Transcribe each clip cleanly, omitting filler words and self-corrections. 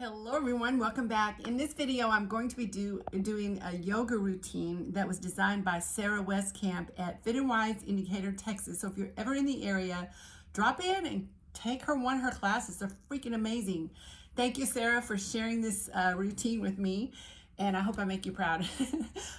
Hello everyone, welcome back. In this video, I'm going to be doing a yoga routine that was designed by Sarah Westcamp at Fit and Wise in Decatur, Texas. So if you're ever in the area, drop in and take one of her classes. They're freaking amazing. Thank you, Sarah, for sharing this routine with me, and I hope I make you proud.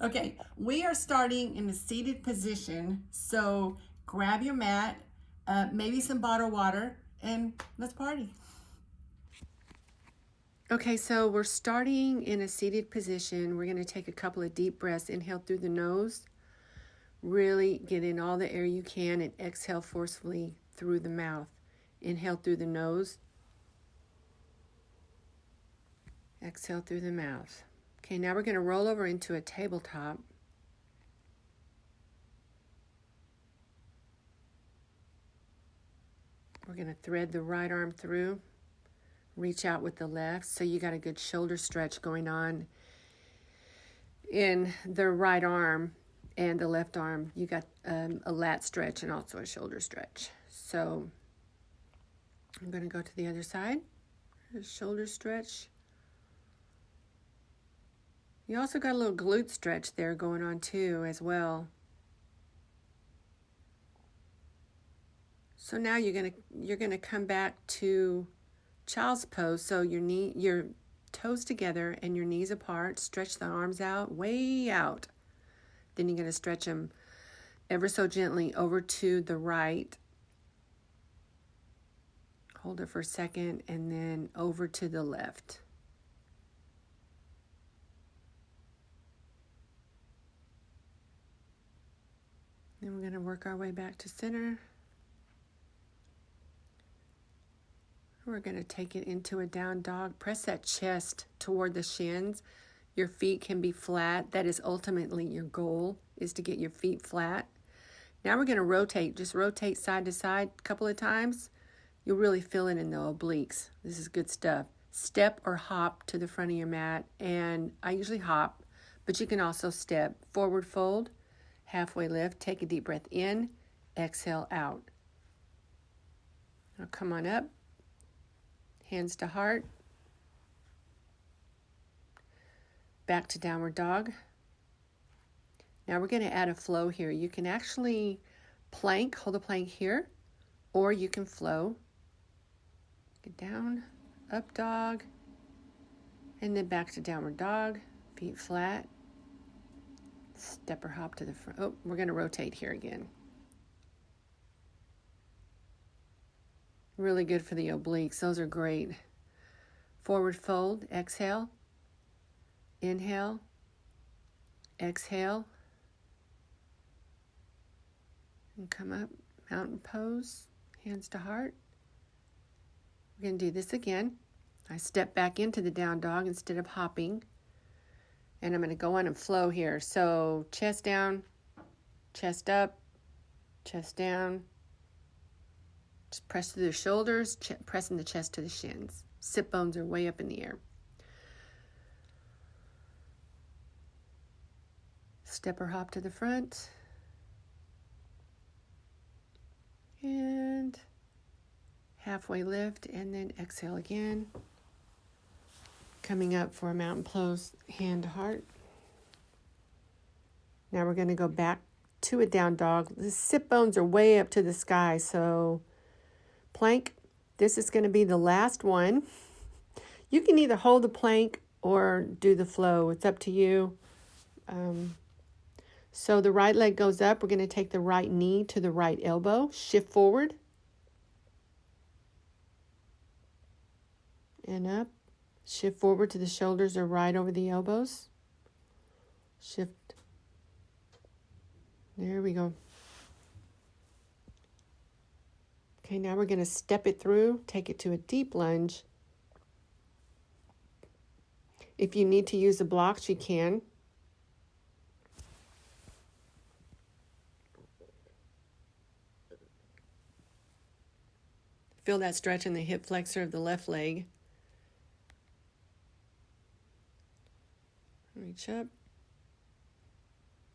Okay, we are starting in a seated position, so grab your mat, maybe some bottled water, and let's party. Okay, so we're starting in a seated position. We're going to take a couple of deep breaths. Inhale through the nose. Really get in all the air you can and exhale forcefully through the mouth. Inhale through the nose. Exhale through the mouth. Okay, now we're going to roll over into a tabletop. We're going to thread the right arm through. Reach out with the left, so you got a good shoulder stretch going on in the right arm, and the left arm you got a lat stretch and also a shoulder stretch. So I'm going to go to the other side. A shoulder stretch. You also got a little glute stretch there going on too as well. So now you're gonna come back to child's pose. So your toes together and your knees apart. Stretch the arms out, way out. Then you're going to stretch them ever so gently over to the right. Hold it for a second, and then over to the left. Then we're going to work our way back to center. We're going to take it into a down dog. Press that chest toward the shins. Your feet can be flat. That is ultimately your goal, is to get your feet flat. Now we're going to rotate. Just rotate side to side a couple of times. You'll really feel it in the obliques. This is good stuff. Step or hop to the front of your mat. And I usually hop, but you can also step. Forward fold, halfway lift. Take a deep breath in. Exhale out. Now come on up. Hands to heart. Back to downward dog. Now we're going to add a flow here. You can actually plank, hold the plank here, or you can flow. Get down, up dog, and then back to downward dog. Feet flat. Step or hop to the front. Oh, we're going to rotate here again. Really good for the obliques. Those are great. Forward fold, exhale. Inhale. Exhale. And come up, mountain pose, hands to heart. We're going to do this again. I step back into the down dog instead of hopping. And I'm going to go on and flow here. So chest down, chest up, chest down. Just press through the shoulders, pressing the chest to the shins. Sit bones are way up in the air. Step or hop to the front. And halfway lift, and then exhale again. Coming up for a mountain pose, hand to heart. Now we're going to go back to a down dog. The sit bones are way up to the sky, so plank. This is going to be the last one. You can either hold the plank or do the flow. It's up to you. So the right leg goes up. We're going to take the right knee to the right elbow. Shift forward. And up. Shift forward to the shoulders are right over the elbows. Shift. There we go. Okay, now we're going to step it through. Take it to a deep lunge. If you need to use the blocks, you can. Feel that stretch in the hip flexor of the left leg. Reach up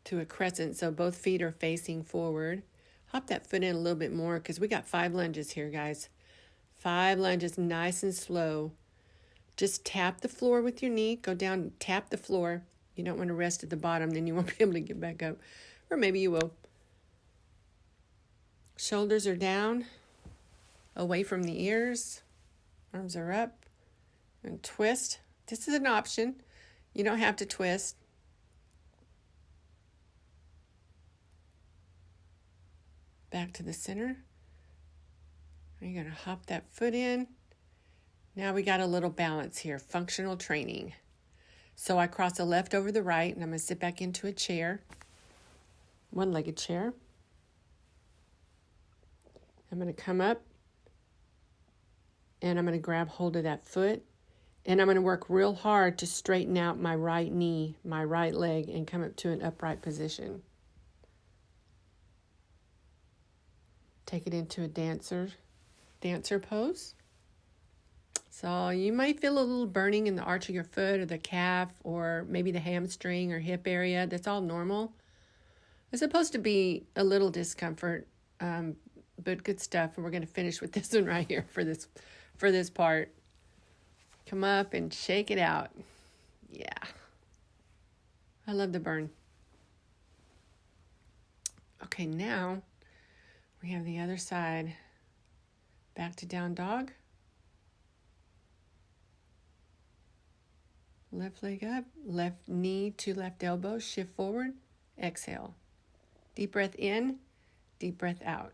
to a crescent, so both feet are facing forward. Hop that foot in a little bit more because we got 5 lunges here, guys. 5 lunges, nice and slow. Just tap the floor with your knee. Go down, tap the floor. You don't want to rest at the bottom, then you won't be able to get back up. Or maybe you will. Shoulders are down, away from the ears. Arms are up. And twist. This is an option. You don't have to twist. Back to the center. You're going to hop that foot in. Now we got a little balance here, functional training. So I cross the left over the right, and I'm going to sit back into a chair, one-legged chair. I'm going to come up, and I'm going to grab hold of that foot, and I'm going to work real hard to straighten out my right knee, my right leg, and come up to an upright position. Take it into a dancer pose. So you might feel a little burning in the arch of your foot or the calf or maybe the hamstring or hip area. That's all normal. It's supposed to be a little discomfort, but good stuff. And we're going to finish with this one right here for this part. Come up and shake it out. Yeah. I love the burn. Okay, now we have the other side. Back to down dog. Left leg up, left knee to left elbow, shift forward, exhale. Deep breath in, deep breath out.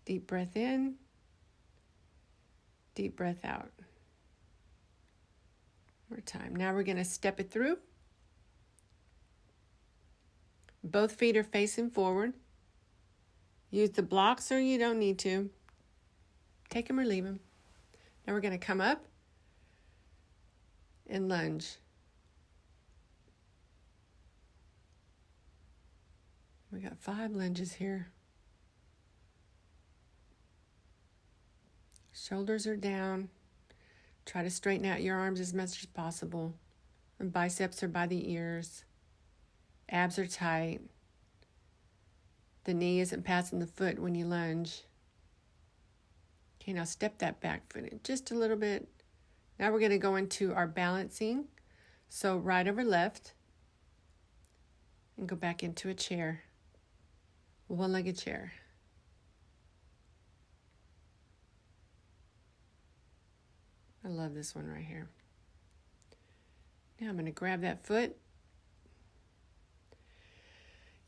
Deep breath in, deep breath out. More time. Now we're going to step it through. Both feet are facing forward. Use the blocks or you don't need to. Take them or leave them. Now we're going to come up and lunge. We got 5 lunges here. Shoulders are down. Try to straighten out your arms as much as possible. And biceps are by the ears. Abs are tight. The knee isn't passing the foot when you lunge. Okay, now step that back foot in just a little bit. Now we're going to go into our balancing. So right over left. And go back into a chair. One-legged chair. I love this one right here. Now I'm going to grab that foot.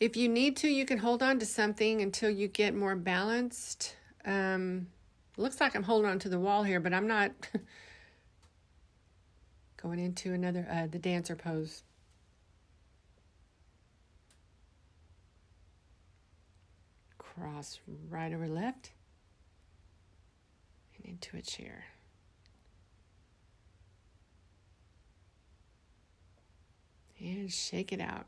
If you need to, you can hold on to something until you get more balanced. Looks like I'm holding on to the wall here, but I'm not. Going into another, the dancer pose. Cross right over left. And into a chair. And shake it out.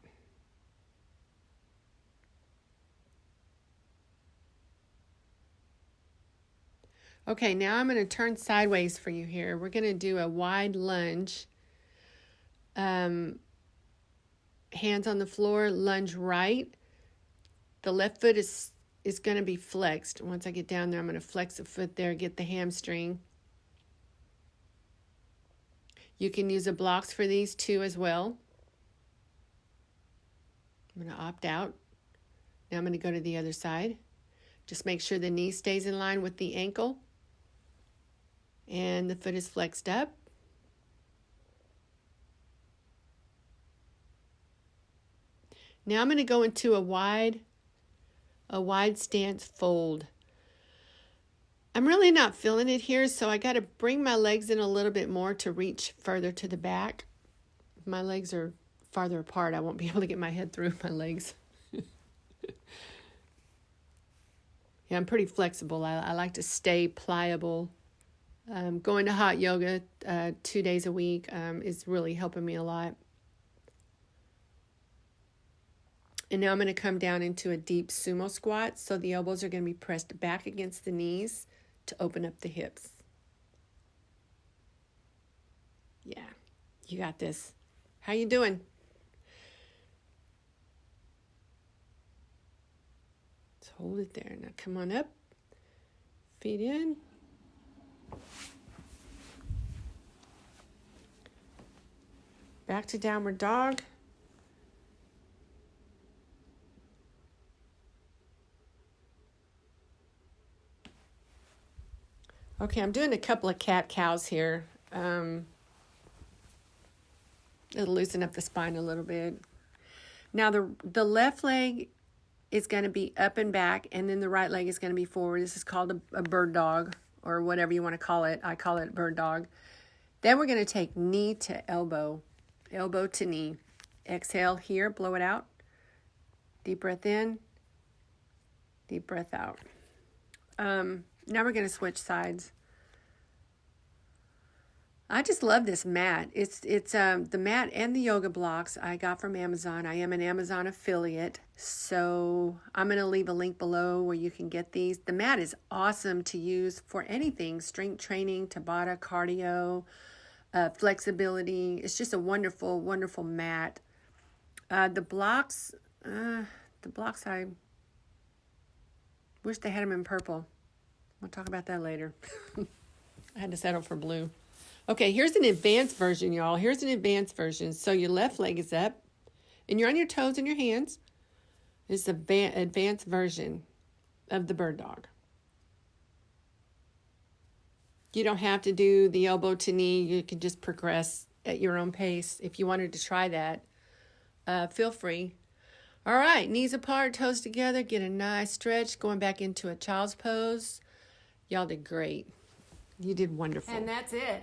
Okay, now I'm going to turn sideways for you here. We're going to do a wide lunge. Hands on the floor, lunge right. The left foot is going to be flexed. Once I get down there, I'm going to flex the foot there, get the hamstring. You can use the blocks for these too as well. I'm going to opt out. Now I'm going to go to the other side. Just make sure the knee stays in line with the ankle. And the foot is flexed up. Now I'm going to go into a wide stance fold. I'm really not feeling it here, so I got to bring my legs in a little bit more to reach further to the back. If my legs are farther apart, I won't be able to get my head through my legs. Yeah, I'm pretty flexible. I like to stay pliable. Going to hot yoga 2 days a week is really helping me a lot. And now I'm going to come down into a deep sumo squat. So the elbows are going to be pressed back against the knees to open up the hips. Yeah, you got this. How you doing? Let's hold it there. Now come on up. Feet in. Back to downward dog. Okay, I'm doing a couple of cat-cows here. It'll loosen up the spine a little bit. Now the left leg is going to be up and back, and then the right leg is going to be forward. This is called a bird dog, or whatever you want to call it. I call it bird dog. Then we're going to take knee to elbow, elbow to knee. Exhale here, blow it out. Deep breath in, deep breath out. Now we're going to switch sides. I just love this mat. It's the mat and the yoga blocks I got from Amazon. I am an Amazon affiliate, so I'm going to leave a link below where you can get these. The mat is awesome to use for anything, strength training, Tabata, cardio, flexibility. It's just a wonderful, wonderful mat. The blocks, I wish they had them in purple. We'll talk about that later. I had to settle for blue. Okay, here's an advanced version, y'all. Here's an advanced version. So your left leg is up, and you're on your toes and your hands. It's the advanced version of the bird dog. You don't have to do the elbow to knee. You can just progress at your own pace. If you wanted to try that, feel free. All right, knees apart, toes together. Get a nice stretch. Going back into a child's pose. Y'all did great. You did wonderful. And that's it.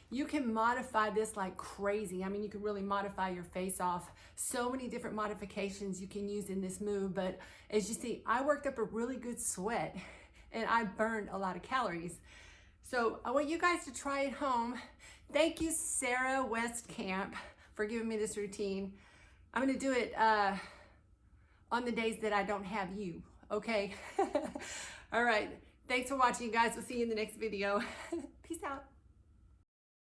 You can modify this like crazy. I mean, you can really modify your face off. So many different modifications you can use in this move. But as you see, I worked up a really good sweat and I burned a lot of calories. So I want you guys to try it home. Thank you, Sarah Westcamp, for giving me this routine. I'm going to do it on the days that I don't have you. Okay. All right. Thanks for watching, guys. We'll see you in the next video. Peace out.